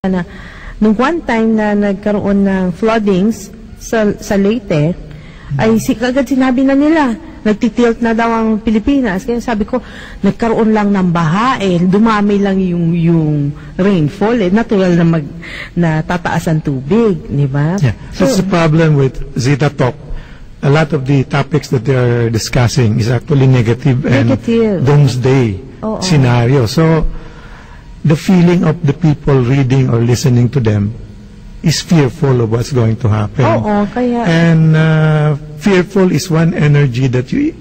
na nung one time na nagkaroon ng floodings sa Leyte, ay agad sinabi na nila, nagtitilt na daw ang Pilipinas. Kaya sabi ko, nagkaroon lang ng baha, dumami lang yung rainfall, natural na tataas ang tubig, di ba? Yeah. So, that's the problem with Zeta Talk. A lot of the topics that they are discussing is actually negative and doomsday scenario. So, the feeling of the people reading or listening to them is fearful of what's going to happen. Kaya... And fearful is one energy that you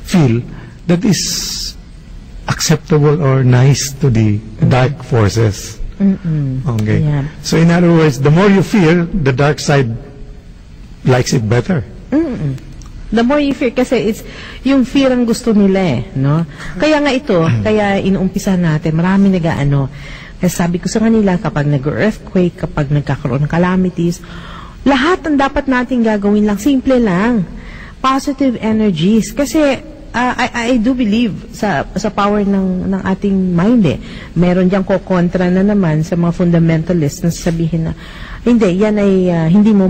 feel that is acceptable or nice to the dark forces. Okay. Yeah. So in other words, the more you fear, the dark side likes it better. The more you fear, kasi it's yung fear ang gusto nila no? Kaya nga ito, kaya inuumpisa natin, marami nag-ano. Kasi sabi ko sa kanila, kapag nag-earthquake, kapag nagkakaroon ng calamities, lahat ang dapat natin gagawin lang, simple lang. Positive energies. Kasi, I do believe sa power ng ating mind Meron diyang kokontra na naman sa mga fundamentalists na sabihin na, hindi, yan ay, hindi mo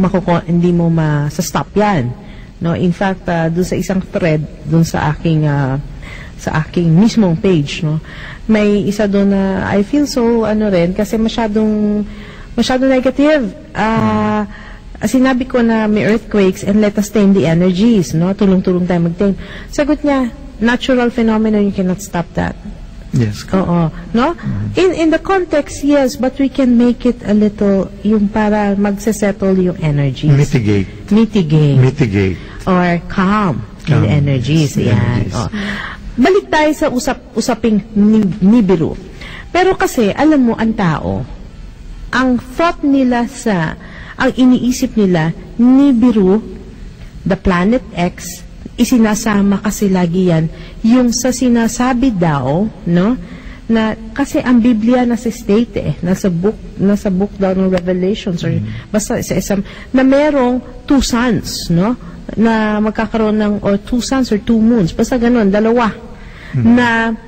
ma-stop yan. No, in fact, doon sa isang thread, doon sa aking mismong page, no, may isa doon na I feel so rin kasi masyadong negative. Sinabi ko na may earthquakes and let us tame the energies, no, tulong-tulong tayo mag-tame. Sagot niya, natural phenomenon, you cannot stop that. Yes. No? In the context, yes, but we can make it a little, yung para magsesettle yung energies. Mitigate. Or calm the energies. Yan. Balik tayo sa usaping Nibiru. Pero kasi, alam mo, ang tao, ang thought nila ang iniisip nila, Nibiru, the planet X, isinasama kasi lagi yan yung sa sinasabi daw, no, na kasi ang Biblia nasa state nasa book daw ng Revelations or basta sa isang na merong 2 suns, no, na magkakaroon ng or 2 suns or 2 moons, basta ganun, dalawa na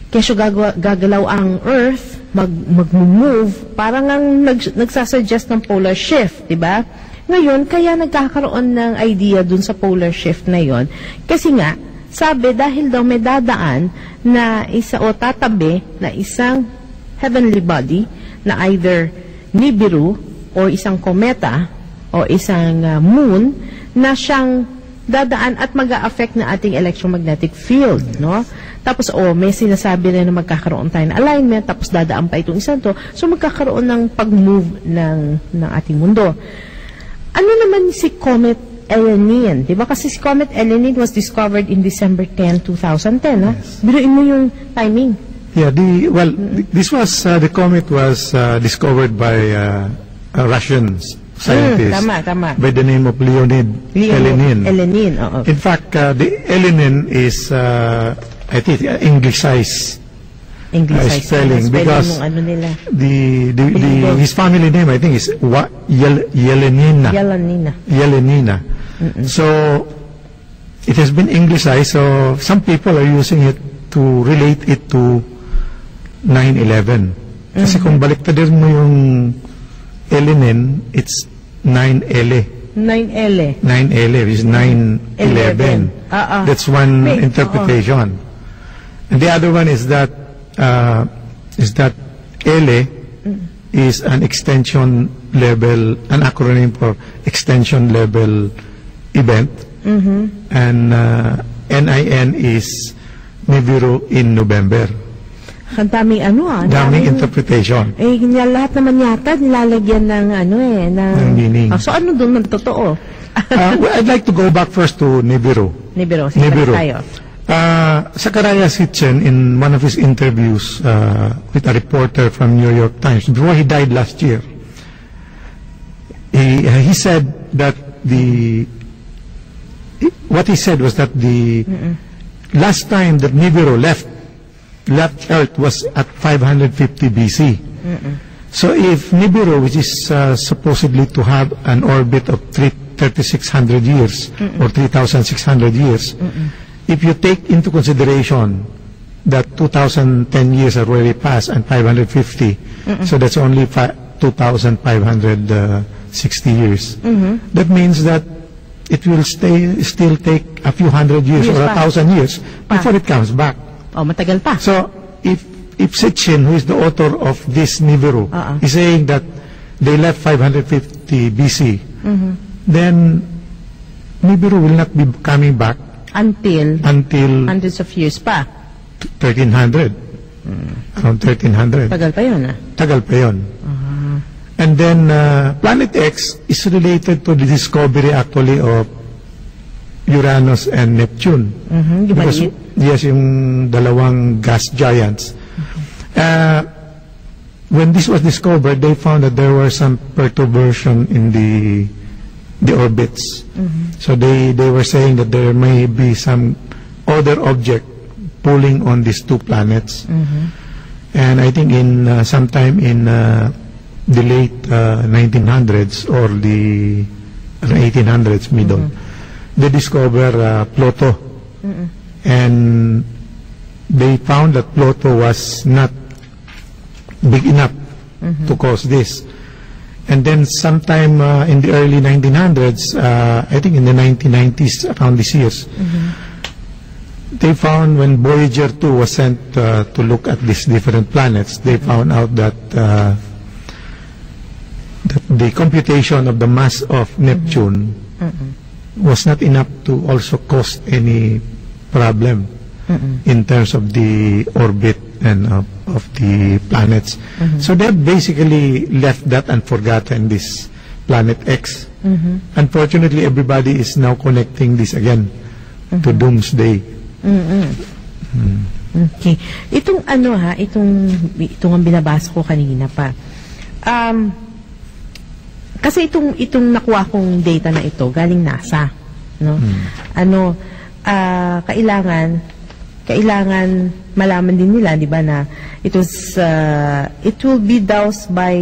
kesyo gagalaw ang Earth, mag-move, parang ang nagsasuggest ng polar shift, di ba? Ngayon, kaya nagkakaroon ng idea dun sa polar shift na yon. Kasi nga, sabi, dahil daw may dadaan na tatabi na isang heavenly body na either Nibiru o isang kometa o isang moon na siyang dadaan at mag-a-affect na ating electromagnetic field, no? Tapos, may sinasabi na magkakaroon tayo ng alignment, tapos dadaan pa itong isang to. So, magkakaroon ng pag-move ng ating mundo. Ano naman si Comet Elenin? Diba? Kasi si Comet Elenin was discovered in December 10, 2010. Yes. Biruin mo yung timing. Yeah, this was, the comet was discovered by a Russian scientist. Tama. By the name of Leonid Elenin. In fact, the Elenin is, I think, English-sized spelling because his family name I think is Yelenina. So it has been Englishized, so some people are using it to relate it to 9/11. Kasi kung baliktadin mo yung Elenin, it's 9/11. 9/11 is 9/11. That's one interpretation. And the other one is that ELE is an extension level, an acronym for extension level event, and NIN is Nibiru in November. Ang daming daming interpretation. Lahat naman yata nilalagyan ng ng meaning. So ano doon ng totoo? I'd like to go back first to Nibiru. Nibiru. Tayo. Zachariah Sitchin, in one of his interviews with a reporter from New York Times, before he died last year, he said that what he said was that the last time that Nibiru left Earth was at 550 BC. So if Nibiru, which is supposedly to have an orbit of 3,600 years or 3,600 years, if you take into consideration that 2,010 years are already passed and 550. So that's only 2,560 years. That means that it will still take a few hundred years or 1,000 years before it comes back. Oh, matagal pa. So if Sitchin, who is the author of this Nibiru, is saying that they left 550 BC, then Nibiru will not be coming back until hundreds of years pa. 1300. Around 1300. Tagal pa yun, Tagal pa yun. And then, Planet X is related to the discovery actually of Uranus and Neptune. Because, yes, yung dalawang gas giants. When this was discovered, they found that there were some perturbation in the orbits. So they were saying that there may be some other object pulling on these two planets. And I think in sometime in the late 1900s or the 1800s middle, they discover Pluto. And they found that Pluto was not big enough to cause this. And then sometime in the early 1900s, I think in the 1990s, around these years, they found when Voyager 2 was sent to look at these different planets, they found out that the computation of the mass of Neptune was not enough to also cause any problem in terms of the orbit and of the planets. So they basically left that and forgotten this Planet X. Unfortunately, everybody is now connecting this again to Doomsday. Okay. Itong itong ang binabasa ko kanina pa. Kasi itong nakuha kong data na ito galing NASA, no? Kailangan malaman din nila, di ba, na it will be doused by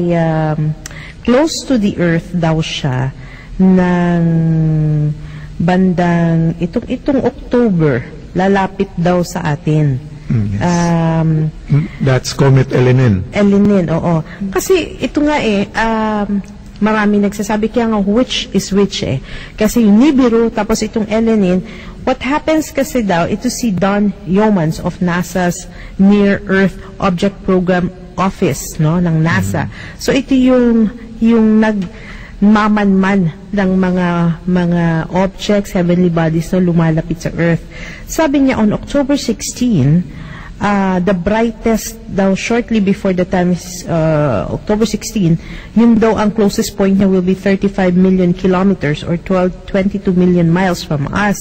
close to the earth daw siya ng bandang itong October, lalapit daw sa atin. That's Comet Elenin. Elenin, oo. Kasi ito nga marami nagsasabi kaya nga which is which Kasi yung Nibiru, tapos itong Elenin, what happens kasi daw, ito si Don Yeomans of NASA's Near Earth Object Program Office, no, ng NASA. So ito yung nagmamanman ng mga objects, heavenly bodies na lumalapit sa Earth. Sabi niya on October 16, the brightest daw shortly before the time is October 16, yun daw ang closest point niya will be 35 million kilometers or 22 million miles from us.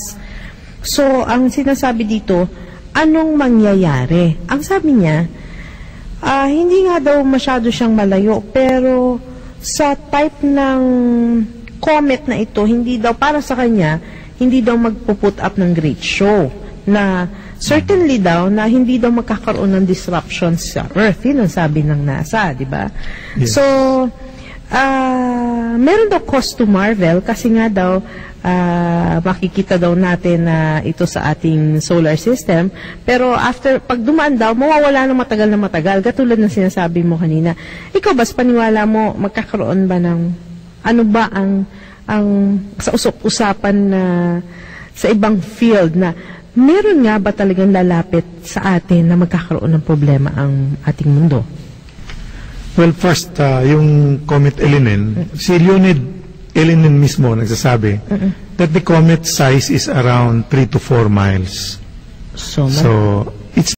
So, ang sinasabi dito, anong mangyayari? Ang sabi niya, hindi nga daw masyado siyang malayo, pero sa type ng comet na ito, hindi daw, para sa kanya, hindi daw magpuput up ng great show. Na certainly daw, na hindi daw magkakaroon ng disruptions sa Earth. Yun ang sabi ng NASA, di ba? Yes. So, meron daw cause to marvel kasi nga daw, makikita daw natin na ito sa ating solar system, pero pag dumaan daw, mawawala ng matagal na matagal, katulad ng sinasabi mo kanina. Ikaw ba, paniwala mo, magkakaroon ba ng, ano ba ang sa usap-usapan na sa ibang field na meron nga ba talagang lalapit sa atin na magkakaroon ng problema ang ating mundo? Well, first, yung Comet Elenin, si Leonid Elenin mismo nagsasabi that the comet size is around 3 to 4 miles. So